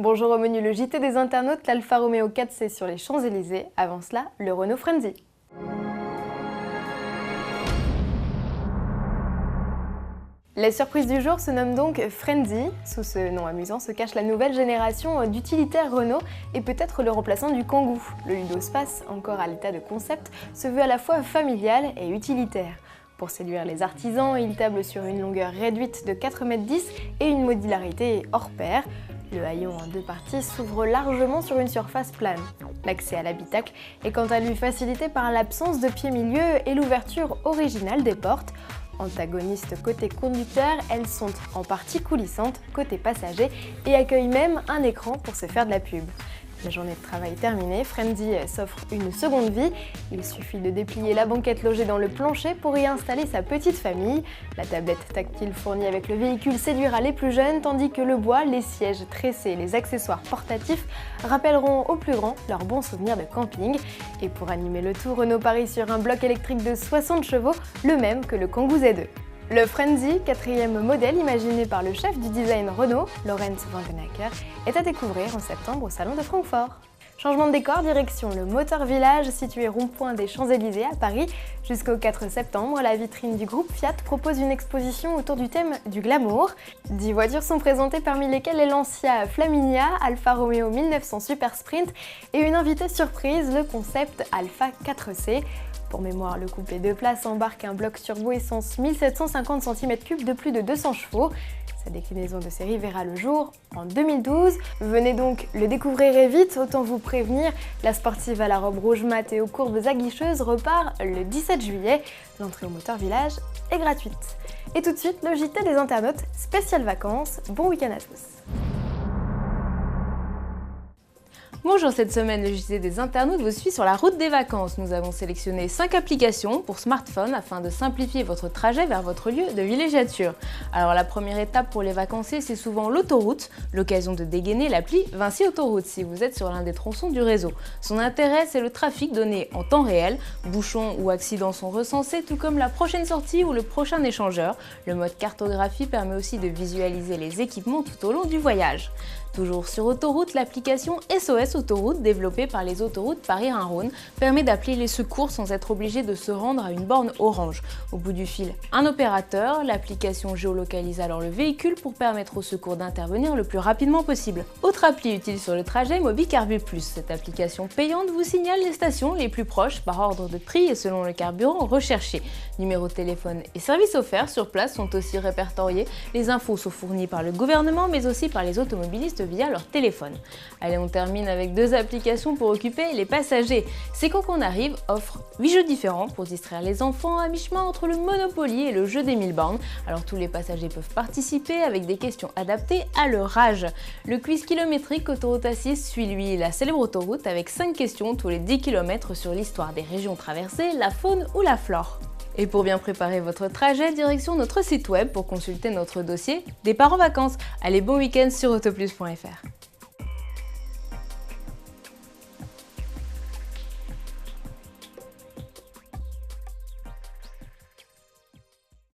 Bonjour au menu, le JT des internautes, l'Alfa Romeo 4C sur les Champs-Élysées. Avant cela, le Renault Frenzy. La surprise du jour se nomme donc Frenzy. Sous ce nom amusant se cache la nouvelle génération d'utilitaires Renault et peut-être le remplaçant du Kangoo. Le Ludospace, encore à l'état de concept, se veut à la fois familial et utilitaire. Pour séduire les artisans, il table sur une longueur réduite de 4,10 m et une modularité hors pair. Le haillon en deux parties s'ouvre largement sur une surface plane. L'accès à l'habitacle est quant à lui facilité par l'absence de pied-milieu et l'ouverture originale des portes. Antagonistes côté conducteur, elles sont en partie coulissantes côté passager et accueillent même un écran pour se faire de la pub. La journée de travail terminée, Frenzy s'offre une seconde vie. Il suffit de déplier la banquette logée dans le plancher pour y installer sa petite famille. La tablette tactile fournie avec le véhicule séduira les plus jeunes, tandis que le bois, les sièges tressés et les accessoires portatifs rappelleront aux plus grands leurs bons souvenirs de camping. Et pour animer le tout, Renault parie sur un bloc électrique de 60 chevaux, le même que le Kangoo Z2. Le Frenzy, quatrième modèle imaginé par le chef du design Renault, Lorenz Wangenacker, est à découvrir en septembre au Salon de Francfort. Changement de décor, direction le Motor Village, situé rond-point des Champs-Élysées à Paris. Jusqu'au 4 septembre, la vitrine du groupe Fiat propose une exposition autour du thème du glamour. 10 voitures sont présentées, parmi lesquelles les Lancia Flaminia, Alfa Romeo 1900 Super Sprint et une invitée surprise, le concept Alfa 4C. Pour mémoire, le coupé 2 places embarque un bloc turbo essence 1750 cm3 de plus de 200 chevaux. Sa déclinaison de série verra le jour en 2012. Venez donc le découvrir et vite, autant vous prévenir, la sportive à la robe rouge mat et aux courbes aguicheuses repart le 17 juillet. L'entrée au Motor Village est gratuite. Et tout de suite, le JT des internautes, spécial vacances. Bon week-end à tous. Bonjour, cette semaine, le JT des internautes vous suit sur la route des vacances. Nous avons sélectionné 5 applications pour smartphone afin de simplifier votre trajet vers votre lieu de villégiature. Alors la première étape pour les vacanciers, c'est souvent l'autoroute, l'occasion de dégainer l'appli Vinci Autoroute si vous êtes sur l'un des tronçons du réseau. Son intérêt, c'est le trafic donné en temps réel. Bouchons ou accidents sont recensés, tout comme la prochaine sortie ou le prochain échangeur. Le mode cartographie permet aussi de visualiser les équipements tout au long du voyage. Toujours sur Autoroute, l'application SOS Autoroute, développée par les autoroutes Paris-Rhin-Rhône, permet d'appeler les secours sans être obligé de se rendre à une borne orange. Au bout du fil, un opérateur, l'application géolocalise alors le véhicule pour permettre aux secours d'intervenir le plus rapidement possible. Autre appli utile sur le trajet, Mobicarbu Plus. Cette application payante vous signale les stations les plus proches par ordre de prix et selon le carburant recherché. Numéro de téléphone et services offerts sur place sont aussi répertoriés. Les infos sont fournies par le gouvernement mais aussi par les automobilistes via leur téléphone. Allez, on termine avec 2 applications pour occuper les passagers. C'est quand qu'on arrive offre 8 jeux différents pour distraire les enfants à mi-chemin entre le Monopoly et le jeu des 1000 bornes. Alors tous les passagers peuvent participer avec des questions adaptées à leur âge. Le quiz kilométrique Autoroute A6 suit lui la célèbre autoroute avec 5 questions tous les 10 km sur l'histoire des régions traversées, la faune ou la flore. Et pour bien préparer votre trajet, direction notre site web pour consulter notre dossier Départ en vacances. Allez, bon week-end sur autoplus.fr.